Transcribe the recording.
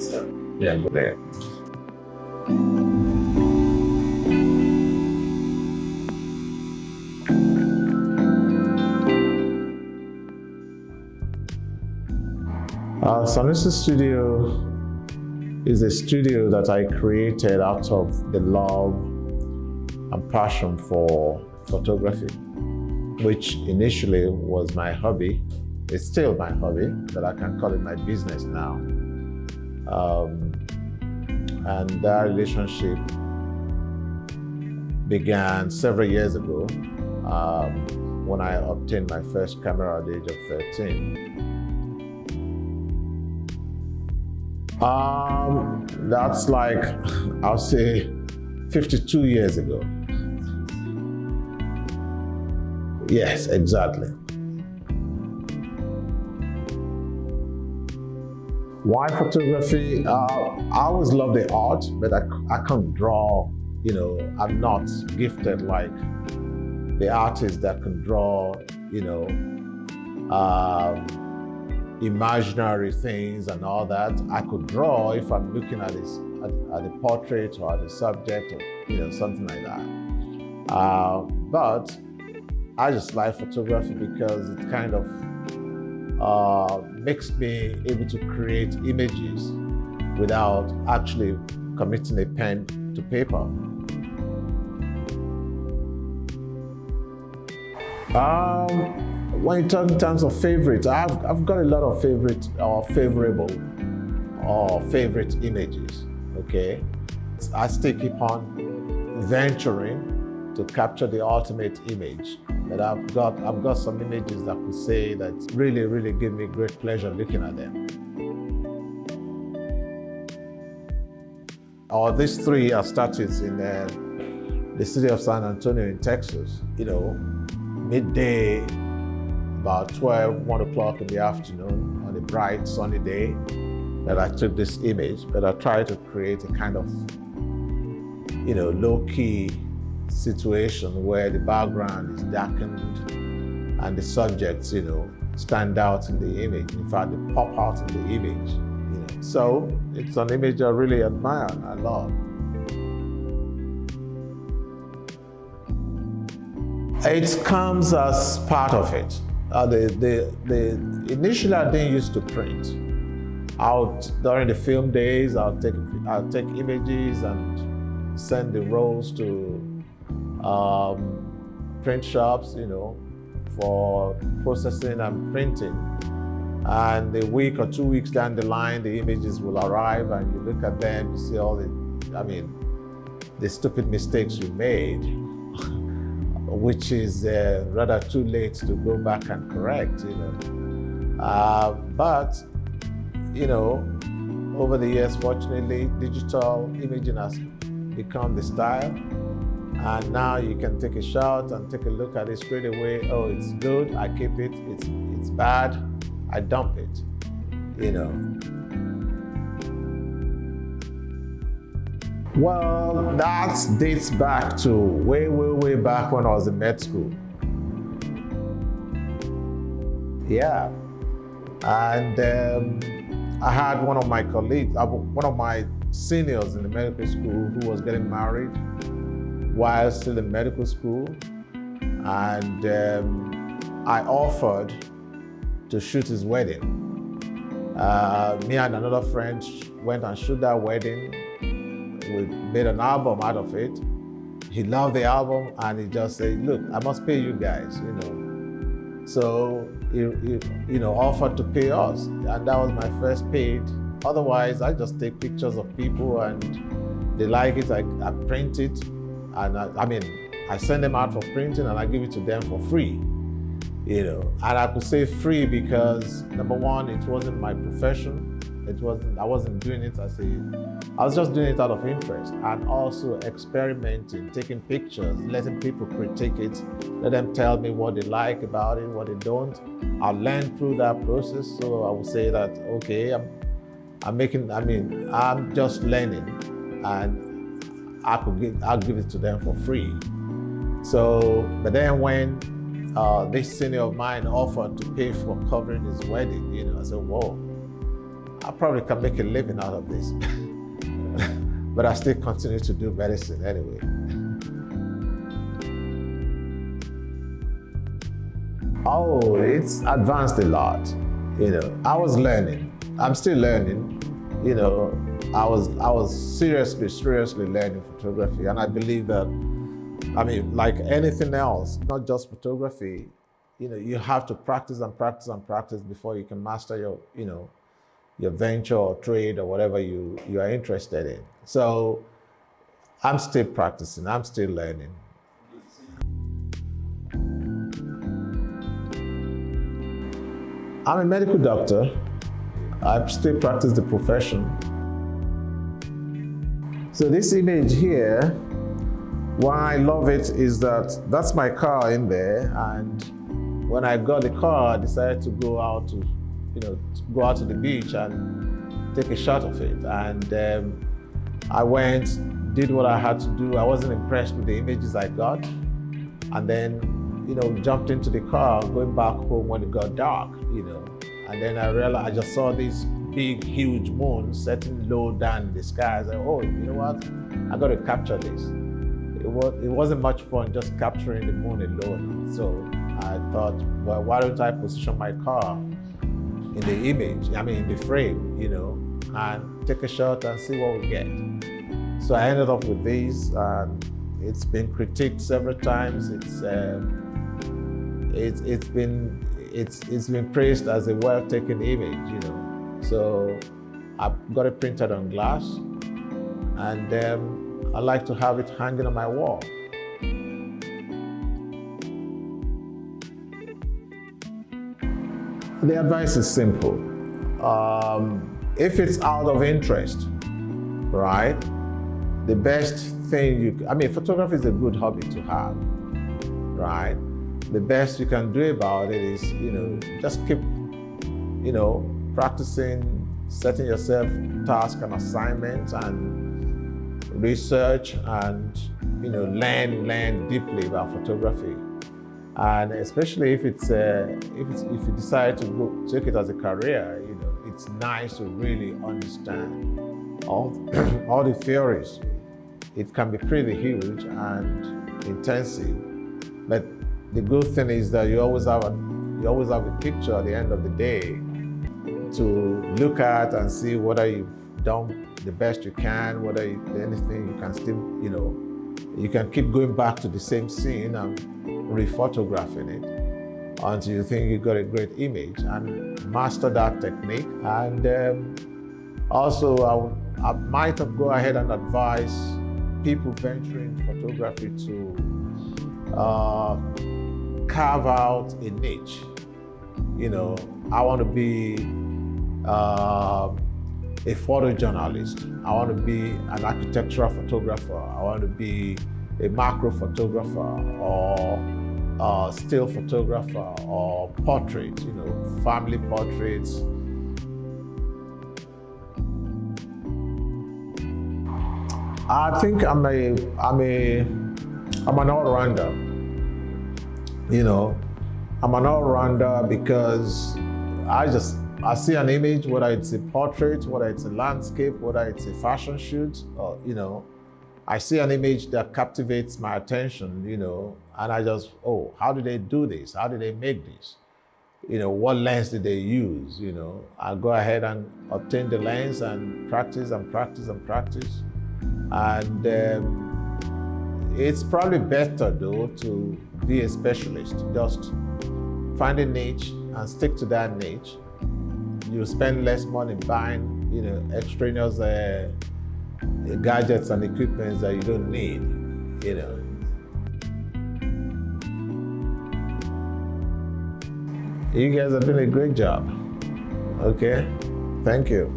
So. Yeah, go there. Sanusi Studio is a studio that I created out of the love and passion for photography, which initially was my hobby. It's still my hobby, but I can call it my business now. And that relationship began several years ago when I obtained my first camera at the age of 13. That's like, I'll say 52 years ago. Yes, exactly. Why photography? I always loved the art, but I can't draw, I'm not gifted like the artists that can draw, imaginary things and all that. I could draw if I'm looking at this at the portrait or at the subject or something like that. But I just like photography because it kind of makes me able to create images without actually committing a pen to paper. When you talk in terms of favorites, I've got a lot of favorite or favorable or favorite images. Okay, I still keep on venturing to capture the ultimate image. But I've got some images that could say that really give me great pleasure looking at them. These three are started in the city of San Antonio in Texas. Midday, about 1 o'clock in the afternoon on a bright sunny day that I took this image, but I tried to create a kind of, low-key situation where the background is darkened and the subjects, stand out in the image. In fact, they pop out in the image, So it's an image I really admire and I love. It comes as part of it. Initially, I didn't used to print. During the film days, I'll take images and send the rolls to print shops, for processing and printing. And a week or 2 weeks down the line, the images will arrive and you look at them, you see all the stupid mistakes you made, which is rather too late to go back and correct, But, over the years, fortunately, digital imaging has become the style. And now you can take a shot and take a look at it straight away. Oh, it's good, I keep it. It's bad, I dump it, Well, that dates back to way back when I was in med school. Yeah. And I had one of my colleagues, one of my seniors in the medical school who was getting married while still in medical school. And I offered to shoot his wedding. Me and another friend went and shoot that wedding. We made an album out of it. He loved the album and he just said, look, I must pay you guys, So he offered to pay us. And that was my first paid. Otherwise, I just take pictures of people and they like it, I print it. And I send them out for printing and I give it to them for free, And I could say free because number one, it wasn't my profession. I wasn't doing it I was just doing it out of interest and also experimenting, taking pictures, letting people critique it, let them tell me what they like about it, what they don't. I learned through that process. So I would say that, okay, I'm just learning and I'll give it to them for free. So, but then when this senior of mine offered to pay for covering his wedding, I said, whoa. I probably can make a living out of this. But I still continue to do medicine anyway. Oh, it's advanced a lot. I was learning. I'm still learning. I was seriously learning photography, and I believe that, like anything else, not just photography, you have to practice and practice and practice before you can master your venture or trade or whatever you are interested in. So I'm still practicing, I'm still learning. I'm a medical doctor. I still practice the profession. So this image here, why I love it is that that's my car in there, and when I got the car, I decided to go out to the beach and take a shot of it. And I went, did what I had to do. I wasn't impressed with the images I got, and then jumped into the car, going back home when it got dark, and then I realized, I just saw this big, huge moon setting low down in the sky. I said, oh, you know what? I got to capture this. It wasn't much fun just capturing the moon alone. So I thought, well, why don't I position my car in the image, in the frame, and take a shot and see what we get. So I ended up with these, and it's been critiqued several times. It's been praised as a well-taken image, So I got it printed on glass, and I like to have it hanging on my wall. The advice is simple. If it's out of interest, right? The best thing photography is a good hobby to have, right? The best you can do about it is, just keep, practicing, setting yourself tasks and assignments, and research, and, learn deeply about photography. And especially if you decide to take it as a career, it's nice to really understand all the theories. It can be pretty huge and intensive, but the good thing is that you always have a picture at the end of the day to look at and see whether you've done the best you can, whether anything you can still, you can keep going back to the same scene and rephotographing it until you think you got a great image, and master that technique. And also I might have go ahead and advise people venturing into photography to carve out a niche. I want to be a photojournalist. I want to be an architectural photographer. I want to be a macro photographer, or still photographer, or portrait, family portraits. I think I'm an all-rounder. I'm an all-rounder because I see an image, whether it's a portrait, whether it's a landscape, whether it's a fashion shoot, or, I see an image that captivates my attention, and I just, oh, how did they do this? How did they make this? What lens did they use? I go ahead and obtain the lens and practice and practice and practice. And it's probably better though to be a specialist. Just find a niche and stick to that niche. You spend less money buying, extraneous gadgets and equipment that you don't need, You guys are doing a great job. Okay, thank you.